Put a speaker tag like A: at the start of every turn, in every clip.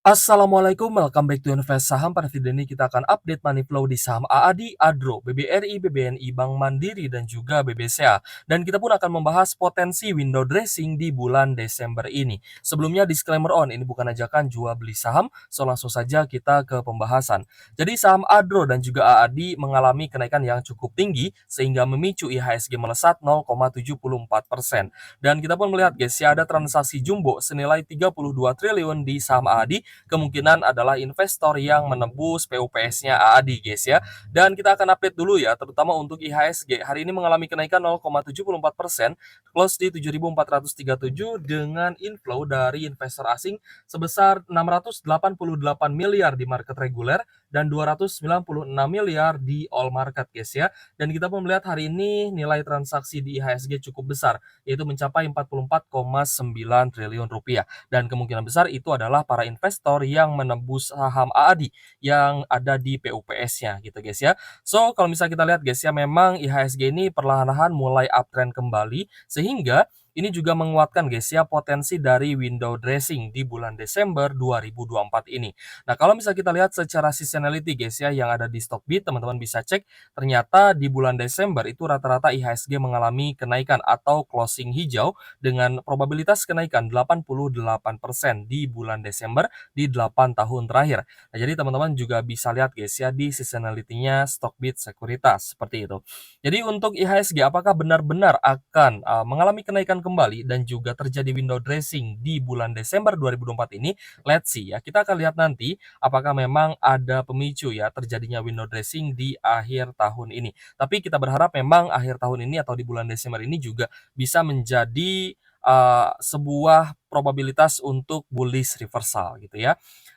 A: Assalamualaikum, welcome back to Invest Saham. Pada video ini kita akan update money flow di saham AADI, Adro, BBRI, BBNI, Bank Mandiri, dan juga BBCA. Dan kita pun akan membahas potensi window dressing di bulan Desember ini. Sebelumnya disclaimer on, ini bukan ajakan jual beli saham, so langsung saja kita ke pembahasan. Jadi saham Adro dan juga AADI mengalami kenaikan yang cukup tinggi sehingga memicu IHSG melesat 0,74%. Dan kita pun melihat guys, ya ada transaksi jumbo senilai 32 triliun di saham AADI, kemungkinan adalah investor yang menembus PUPS-nya AADI guys ya. Dan kita akan update dulu ya, terutama untuk IHSG. Hari ini mengalami kenaikan 0,74%, close di 7.437 dengan inflow dari investor asing sebesar 688 miliar di market reguler dan 296 miliar di all market guys ya. Dan kita pun melihat hari ini nilai transaksi di IHSG cukup besar, yaitu mencapai 44,9 triliun rupiah. Dan kemungkinan besar itu adalah para investor yang menembus saham AADI yang ada di PUPS-nya gitu guys ya. So kalau misalnya kita lihat guys ya, memang IHSG ini perlahan-lahan mulai uptrend kembali, sehingga ini juga menguatkan guys ya potensi dari window dressing di bulan Desember 2024 ini. Nah kalau misalnya kita lihat secara seasonality guys ya yang ada di Stockbit, teman-teman bisa cek ternyata di bulan Desember itu rata-rata IHSG mengalami kenaikan atau closing hijau dengan probabilitas kenaikan 88% di bulan Desember di 8 tahun terakhir. Nah, jadi teman-teman juga bisa lihat guys ya di seasonality-nya Stockbit Sekuritas seperti itu. Jadi untuk IHSG apakah benar-benar akan mengalami kenaikan kembali dan juga terjadi window dressing di bulan Desember 2024 ini? Let's see ya. Kita akan lihat nanti apakah memang ada pemicu ya terjadinya window dressing di akhir tahun ini. Tapi kita berharap memang akhir tahun ini atau di bulan Desember ini juga bisa menjadi sebuah probabilitas untuk bullish reversal gitu ya.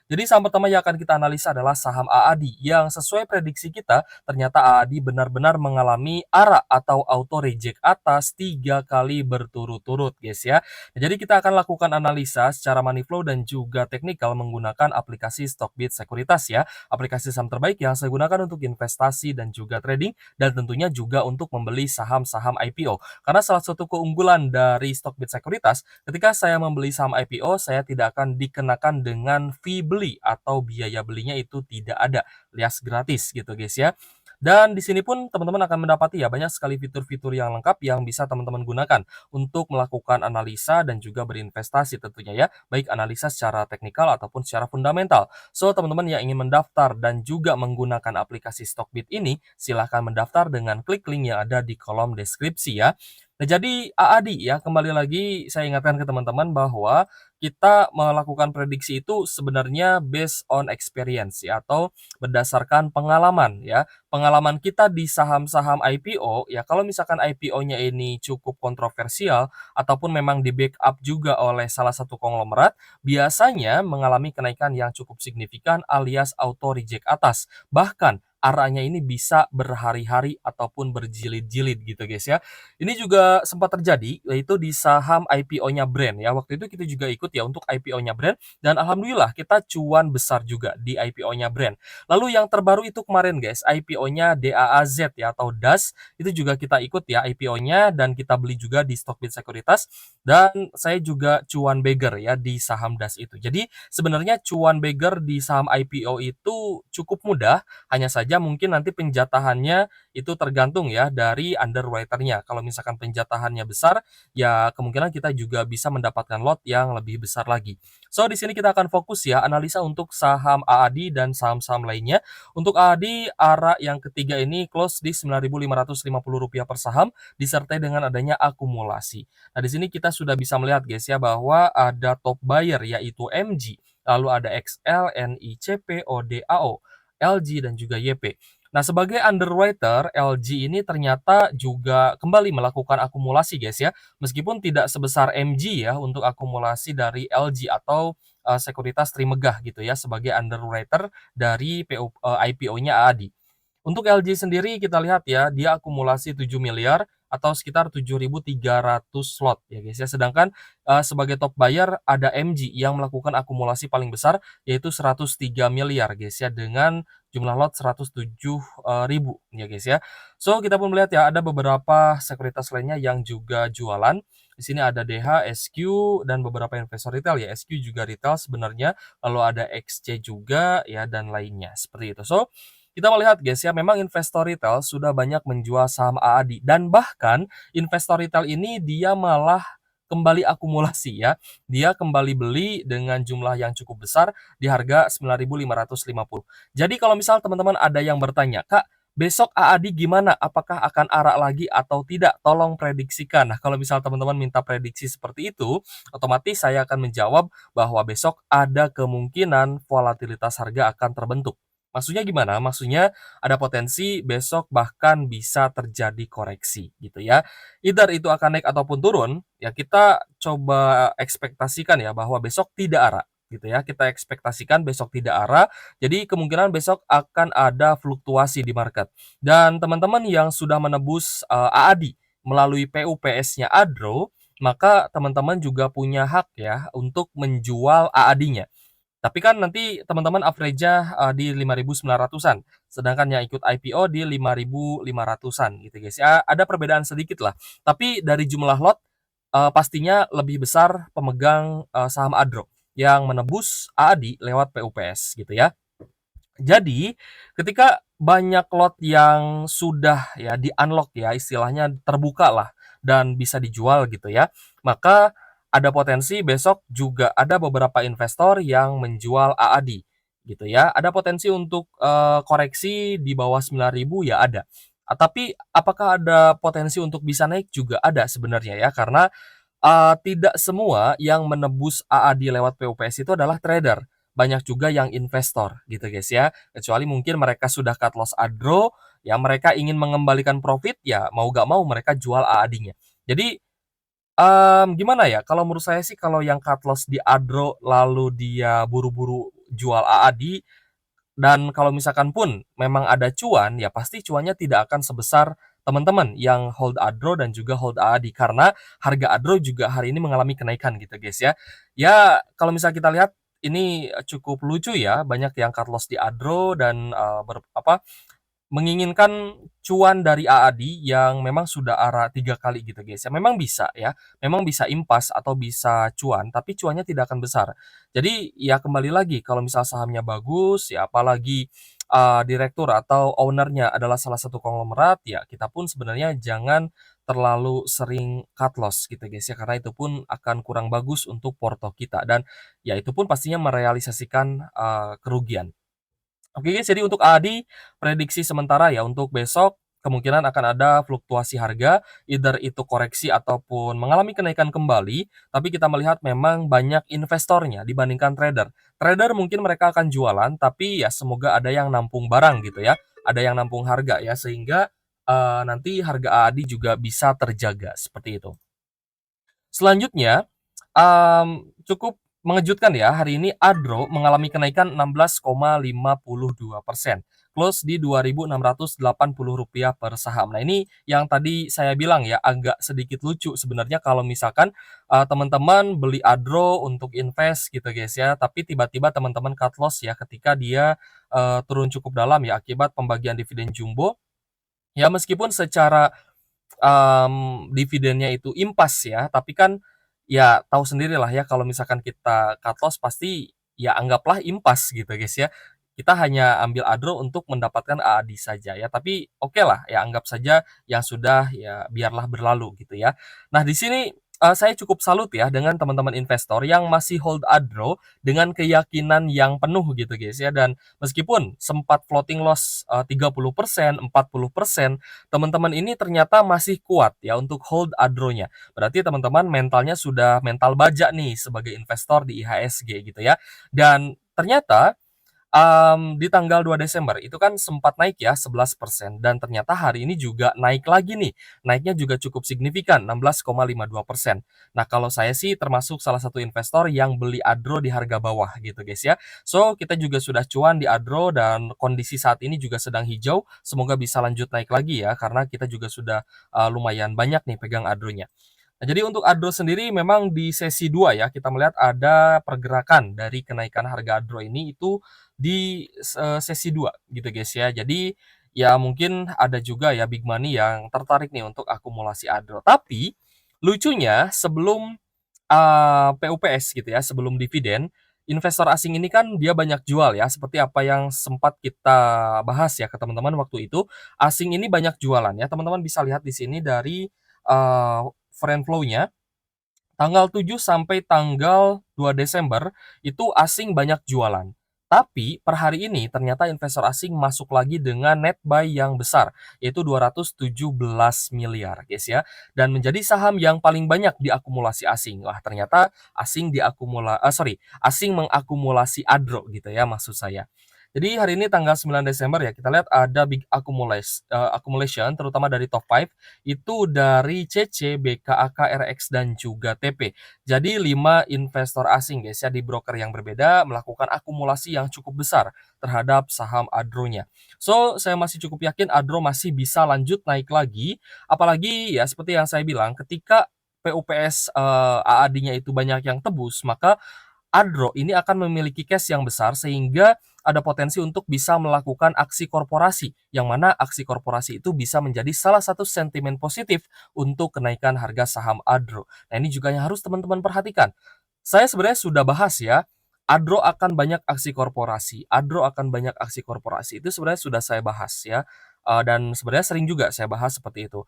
A: Jadi saham pertama yang akan kita analisa adalah saham AADI yang sesuai prediksi kita ternyata AADI benar-benar mengalami ARA atau auto reject atas 3 kali berturut-turut guys ya. Nah, jadi kita akan lakukan analisa secara money flow dan juga teknikal menggunakan aplikasi Stockbit Sekuritas ya. Aplikasi saham terbaik yang saya gunakan untuk investasi dan juga trading, dan tentunya juga untuk membeli saham-saham IPO. Karena salah satu keunggulan dari Stockbit Sekuritas, ketika saya membeli saham IPO, saya tidak akan dikenakan dengan fee beli atau biaya belinya itu tidak ada, alias gratis gitu guys ya. Dan di sini pun teman-teman akan mendapati ya banyak sekali fitur-fitur yang lengkap yang bisa teman-teman gunakan untuk melakukan analisa dan juga berinvestasi tentunya ya, baik analisa secara teknikal ataupun secara fundamental. So teman-teman yang ingin mendaftar dan juga menggunakan aplikasi Stockbit ini, silahkan mendaftar dengan klik link yang ada di kolom deskripsi ya. Nah, jadi AADI ya, kembali lagi saya ingatkan ke teman-teman bahwa kita melakukan prediksi itu sebenarnya based on experience ya, atau berdasarkan pengalaman ya. Pengalaman kita di saham-saham IPO ya, kalau misalkan IPO-nya ini cukup kontroversial ataupun memang di-backup juga oleh salah satu konglomerat, biasanya mengalami kenaikan yang cukup signifikan alias auto reject atas. Bahkan arahnya ini bisa berhari-hari ataupun berjilid-jilid gitu guys ya. Ini juga sempat terjadi yaitu di saham IPO-nya Brand ya. Waktu itu kita juga ikut ya untuk IPO-nya Brand, dan alhamdulillah kita cuan besar juga di IPO-nya Brand. Lalu yang terbaru itu kemarin guys, IPO-nya DAAZ ya atau DAS, itu juga kita ikut ya IPO-nya dan kita beli juga di Stockbit Sekuritas, dan saya juga cuan beggar ya di saham DAS itu. Jadi sebenarnya cuan beggar di saham IPO itu cukup mudah, hanya saja mungkin nanti penjatahannya itu tergantung ya dari underwriter-nya. Kalau misalkan penjatahannya besar, ya kemungkinan kita juga bisa mendapatkan lot yang lebih besar lagi. So di sini kita akan fokus ya analisa untuk saham AADI dan saham-saham lainnya. Untuk AADI, ARA yang ketiga ini close di Rp9.550 per saham disertai dengan adanya akumulasi. Nah, di sini kita sudah bisa melihat guys ya bahwa ada top buyer yaitu MG, lalu ada XL, NICP, ODAO, LG dan juga YP. Nah, sebagai underwriter, LG ini ternyata juga kembali melakukan akumulasi guys ya. Meskipun tidak sebesar MG ya untuk akumulasi dari LG atau Sekuritas Trimegah gitu ya sebagai underwriter dari IPO-nya AADI. Untuk LG sendiri kita lihat ya, dia akumulasi 7 miliar atau sekitar 7.300 slot ya guys ya. Sedangkan sebagai top buyer ada MG yang melakukan akumulasi paling besar yaitu 103 miliar guys ya, dengan jumlah lot 107 ribu ya guys ya. So kita pun melihat ya ada beberapa sekuritas lainnya yang juga jualan. Di sini ada DH, SQ, dan beberapa investor retail ya. SQ juga retail sebenarnya, lalu ada XC juga ya dan lainnya seperti itu. So, kita melihat guys ya, memang investor retail sudah banyak menjual saham AADI dan bahkan investor retail ini dia malah kembali akumulasi ya. Dia kembali beli dengan jumlah yang cukup besar di harga 9.550. Jadi kalau misal teman-teman ada yang bertanya, "Kak, besok AADI gimana? Apakah akan arak lagi atau tidak? Tolong prediksikan." Nah, kalau misal teman-teman minta prediksi seperti itu, otomatis saya akan menjawab bahwa besok ada kemungkinan volatilitas harga akan terbentuk. Maksudnya gimana? Maksudnya ada potensi besok bahkan bisa terjadi koreksi gitu ya. Either itu akan naik ataupun turun, ya kita coba ekspektasikan ya bahwa besok tidak arah gitu ya. Kita ekspektasikan besok tidak arah, jadi kemungkinan besok akan ada fluktuasi di market. Dan teman-teman yang sudah menebus AADI melalui PUPS-nya Adro, maka teman-teman juga punya hak ya untuk menjual AADI-nya. Tapi kan nanti teman-teman average-nya, di 5.900-an, sedangkan yang ikut IPO di 5.500-an gitu guys ya, ada perbedaan sedikit lah. Tapi dari jumlah lot, pastinya lebih besar pemegang, saham Adro yang menebus AADI lewat PUPS gitu ya. Jadi, ketika banyak lot yang sudah ya di-unlock ya, istilahnya terbuka lah dan bisa dijual gitu ya, maka ada potensi besok juga ada beberapa investor yang menjual AADI gitu ya. Ada potensi untuk, koreksi di bawah 9.000 ya ada. Tapi apakah ada potensi untuk bisa naik? Juga ada sebenarnya ya, karena tidak semua yang menebus AADI lewat PUPS itu adalah trader, banyak juga yang investor gitu guys ya. Kecuali mungkin mereka sudah cut loss Adro, ya mereka ingin mengembalikan profit, ya mau gak mau mereka jual AADI-nya. Jadi, gimana ya, kalau menurut saya sih kalau yang cut loss di Adro lalu dia buru-buru jual AADI, dan kalau misalkan pun memang ada cuan, ya pasti cuannya tidak akan sebesar teman-teman yang hold Adro dan juga hold AADI, karena harga Adro juga hari ini mengalami kenaikan gitu guys ya. Ya kalau misal kita lihat ini cukup lucu ya, banyak yang cut loss di Adro dan, menginginkan cuan dari AADI yang memang sudah arah 3 kali gitu guys ya. Memang bisa ya, memang bisa impas atau bisa cuan, tapi cuannya tidak akan besar. Jadi ya kembali lagi kalau misal sahamnya bagus, ya apalagi, direktur atau owner-nya adalah salah satu konglomerat, ya kita pun sebenarnya jangan terlalu sering cut loss gitu guys ya, karena itu pun akan kurang bagus untuk porto kita dan ya itu pun pastinya merealisasikan, kerugian. Oke guys, jadi untuk AADI prediksi sementara ya untuk besok kemungkinan akan ada fluktuasi harga, either itu koreksi ataupun mengalami kenaikan kembali, tapi kita melihat memang banyak investornya dibandingkan trader. Trader mungkin mereka akan jualan, tapi ya semoga ada yang nampung barang gitu ya, ada yang nampung harga ya, sehingga nanti harga AADI juga bisa terjaga seperti itu. Selanjutnya, cukup mengejutkan ya, hari ini Adro mengalami kenaikan 16,52%, close di Rp2.680 per saham. Nah, ini yang tadi saya bilang ya, agak sedikit lucu sebenarnya kalau misalkan, teman-teman beli Adro untuk invest gitu guys ya, tapi tiba-tiba teman-teman cut loss ya ketika dia, turun cukup dalam ya akibat pembagian dividen jumbo. Ya meskipun secara dividennya itu impas ya, tapi kan ya tahu sendirilah ya kalau misalkan kita cut loss pasti ya anggaplah impas gitu guys ya. Kita hanya ambil Adro untuk mendapatkan AADI saja ya, tapi oke lah ya anggap saja yang sudah ya biarlah berlalu gitu ya. Nah di sini, saya cukup salut ya dengan teman-teman investor yang masih hold Adro dengan keyakinan yang penuh gitu guys ya, dan meskipun sempat floating loss, 30%, 40%, teman-teman ini ternyata masih kuat ya untuk hold Adro-nya. Berarti teman-teman mentalnya sudah mental baja nih sebagai investor di IHSG gitu ya. Dan ternyata di tanggal 2 Desember itu kan sempat naik ya 11% dan ternyata hari ini juga naik lagi nih. Naiknya juga cukup signifikan 16,52%. Nah, kalau saya sih termasuk salah satu investor yang beli Adro di harga bawah gitu guys ya. So, kita juga sudah cuan di Adro dan kondisi saat ini juga sedang hijau. Semoga bisa lanjut naik lagi ya karena kita juga sudah lumayan banyak nih pegang Adronya. Nah, jadi untuk Adro sendiri memang di sesi 2 ya, kita melihat ada pergerakan dari kenaikan harga Adro ini itu di sesi 2 gitu guys ya. Jadi ya mungkin ada juga ya big money yang tertarik nih untuk akumulasi Adro. Tapi Lucunya sebelum PUPS gitu ya, sebelum dividen, investor asing ini kan dia banyak jual ya, seperti apa yang sempat kita bahas ya ke teman-teman waktu itu, asing ini banyak jualan ya, teman-teman bisa lihat di sini dari, frame flow-nya. Tanggal 7 sampai tanggal 2 Desember, itu asing banyak jualan. Tapi per hari ini ternyata investor asing masuk lagi dengan net buy yang besar, yaitu 217 miliar guys ya, dan menjadi saham yang paling banyak diakumulasi asing. Wah ternyata asing mengakumulasi ADRO gitu ya maksud saya. Jadi hari ini tanggal 9 Desember ya, kita lihat ada big accumulation terutama dari top 5 itu dari CC, BKAK, RX, dan juga TP. Jadi 5 investor asing guys ya di broker yang berbeda melakukan akumulasi yang cukup besar terhadap saham Adro-nya. So, saya masih cukup yakin Adro masih bisa lanjut naik lagi, apalagi ya seperti yang saya bilang ketika PUPS AAD-nya itu banyak yang tebus, maka Adro ini akan memiliki cash yang besar sehingga ada potensi untuk bisa melakukan aksi korporasi, yang mana aksi korporasi itu bisa menjadi salah satu sentimen positif untuk kenaikan harga saham Adro. Nah, ini juga yang harus teman-teman perhatikan. Saya sebenarnya sudah bahas ya, Adro akan banyak aksi korporasi, Adro akan banyak aksi korporasi, itu sebenarnya sudah saya bahas ya, dan sebenarnya sering juga saya bahas seperti itu.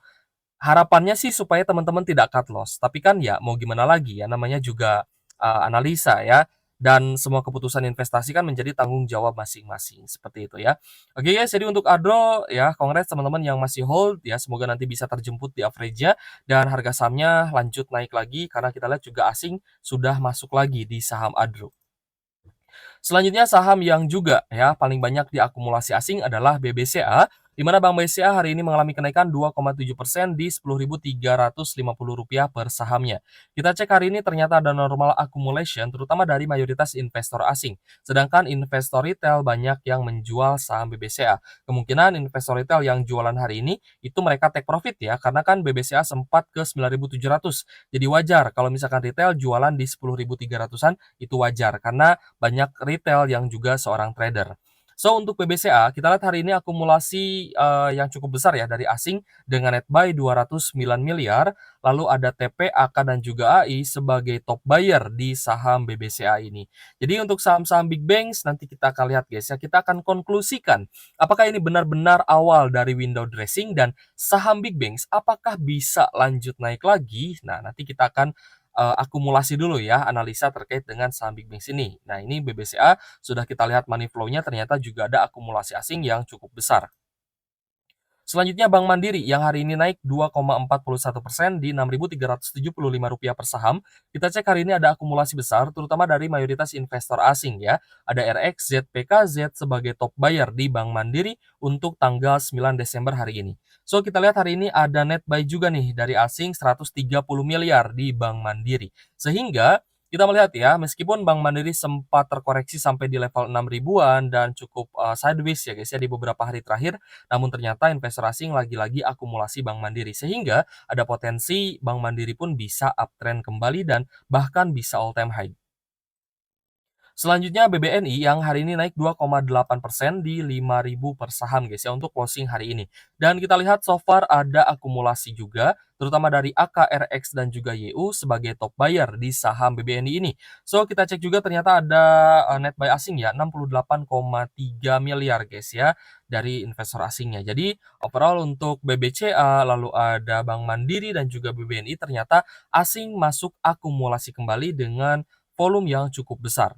A: Harapannya sih supaya teman-teman tidak cut loss, tapi kan ya mau gimana lagi ya, namanya juga, analisa ya, dan semua keputusan investasi kan menjadi tanggung jawab masing-masing, seperti itu ya. Oke ya, jadi untuk Adro ya congrats teman-teman yang masih hold ya, semoga nanti bisa terjemput di average-nya dan harga sahamnya lanjut naik lagi karena kita lihat juga asing sudah masuk lagi di saham Adro. Selanjutnya saham yang juga ya paling banyak diakumulasi asing adalah BBCA, di mana Bank BCA hari ini mengalami kenaikan 2,7% di Rp10.350 per sahamnya. Kita cek hari ini ternyata ada normal accumulation terutama dari mayoritas investor asing. Sedangkan investor retail banyak yang menjual saham BBCA. Kemungkinan investor retail yang jualan hari ini itu mereka take profit ya karena kan BBCA sempat ke 9.700. Jadi wajar kalau misalkan retail jualan di 10.300-an itu wajar karena banyak retail yang juga seorang trader. So, untuk BBCA, kita lihat hari ini akumulasi yang cukup besar ya dari asing dengan net buy 209 miliar, lalu ada TP, AK, dan juga AI sebagai top buyer di saham BBCA ini. Jadi untuk saham-saham big banks nanti kita akan lihat guys ya, kita akan konklusikan apakah ini benar-benar awal dari window dressing dan saham big banks apakah bisa lanjut naik lagi. Nah, nanti kita akan akumulasi dulu ya, analisa terkait dengan saham big banks ini. Nah, ini BBCA sudah kita lihat money flow-nya ternyata juga ada akumulasi asing yang cukup besar. Selanjutnya Bank Mandiri yang hari ini naik 2,41% di Rp6.375 per saham. Kita cek hari ini ada akumulasi besar terutama dari mayoritas investor asing ya. Ada RX, ZPKZ sebagai top buyer di Bank Mandiri untuk tanggal 9 Desember hari ini. So kita lihat hari ini ada net buy juga nih dari asing 130 miliar di Bank Mandiri. Sehingga kita melihat ya, meskipun Bank Mandiri sempat terkoreksi sampai di level 6 ribuan dan cukup sideways ya guys ya di beberapa hari terakhir, namun ternyata investor asing lagi-lagi akumulasi Bank Mandiri, sehingga ada potensi Bank Mandiri pun bisa uptrend kembali dan bahkan bisa all time high. Selanjutnya BBNI yang hari ini naik 2,8% di 5.000 per saham guys ya untuk closing hari ini. Dan kita lihat so far ada akumulasi juga terutama dari AK, RX, dan juga YU sebagai top buyer di saham BBNI ini. So kita cek juga ternyata ada net buy asing ya 68,3 miliar guys ya dari investor asingnya. Jadi overall untuk BBCA lalu ada Bank Mandiri dan juga BBNI ternyata asing masuk akumulasi kembali dengan volume yang cukup besar.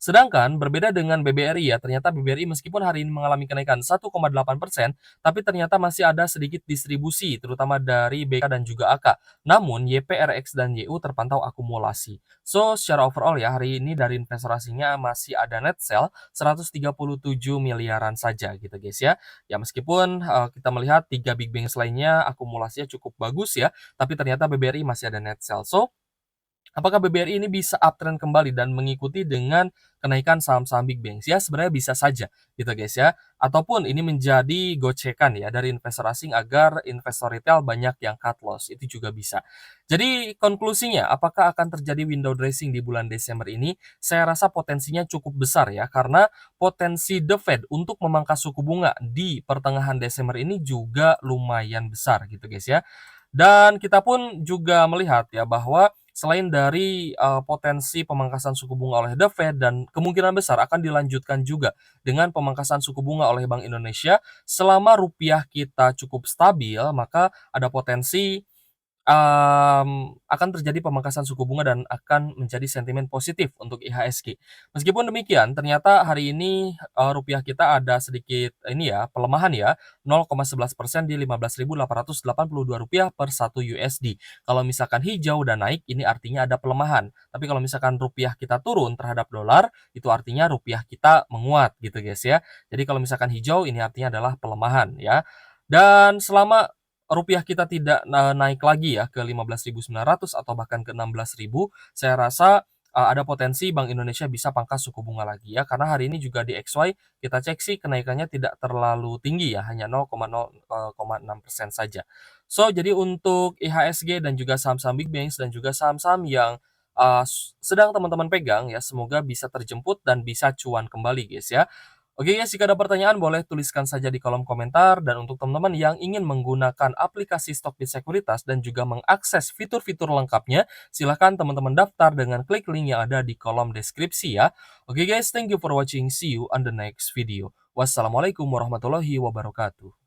A: Sedangkan berbeda dengan BBRI ya, ternyata BBRI meskipun hari ini mengalami kenaikan 1,8%, tapi ternyata masih ada sedikit distribusi, terutama dari BK dan juga AK. Namun YPRX dan YU terpantau akumulasi. So, secara overall ya, hari ini dari investor asingnya masih ada net sell 137 miliaran saja gitu guys ya. Ya meskipun kita melihat 3 big banks lainnya akumulasinya cukup bagus ya, tapi ternyata BBRI masih ada net sell. So, apakah BBRI ini bisa uptrend kembali dan mengikuti dengan kenaikan saham-saham big banks? Ya, sebenarnya bisa saja gitu guys ya. Ataupun ini menjadi gocekan ya dari investor asing agar investor retail banyak yang cut loss. Itu juga bisa. Jadi konklusinya, apakah akan terjadi window dressing di bulan Desember ini? Saya rasa potensinya cukup besar ya karena potensi The Fed untuk memangkas suku bunga di pertengahan Desember ini juga lumayan besar gitu guys ya. Dan kita pun juga melihat ya bahwa selain dari, potensi pemangkasan suku bunga oleh The Fed dan kemungkinan besar akan dilanjutkan juga dengan pemangkasan suku bunga oleh Bank Indonesia, selama rupiah kita cukup stabil, maka ada potensi akan terjadi pemangkasan suku bunga dan akan menjadi sentimen positif untuk IHSG. Meskipun demikian, ternyata hari ini, rupiah kita ada sedikit ini ya, pelemahan ya, 0,11% di Rp15.882 per 1 USD. Kalau misalkan hijau dan naik, ini artinya ada pelemahan. Tapi kalau misalkan rupiah kita turun terhadap dolar, itu artinya rupiah kita menguat gitu guys ya. Jadi kalau misalkan hijau, ini artinya adalah pelemahan ya. Dan selama rupiah kita tidak naik lagi ya ke 15.900 atau bahkan ke 16.000, saya rasa, ada potensi Bank Indonesia bisa pangkas suku bunga lagi ya, karena hari ini juga di XY kita cek sih kenaikannya tidak terlalu tinggi ya, hanya 0,6% saja. So, jadi untuk IHSG dan juga saham-saham big banks dan juga saham-saham yang, sedang teman-teman pegang ya, semoga bisa terjemput dan bisa cuan kembali guys ya. Oke guys, jika ada pertanyaan boleh tuliskan saja di kolom komentar, dan untuk teman-teman yang ingin menggunakan aplikasi Stockbit Sekuritas dan juga mengakses fitur-fitur lengkapnya, silahkan teman-teman daftar dengan klik link yang ada di kolom deskripsi ya. Oke guys, thank you for watching. See you on the next video. Wassalamualaikum warahmatullahi wabarakatuh.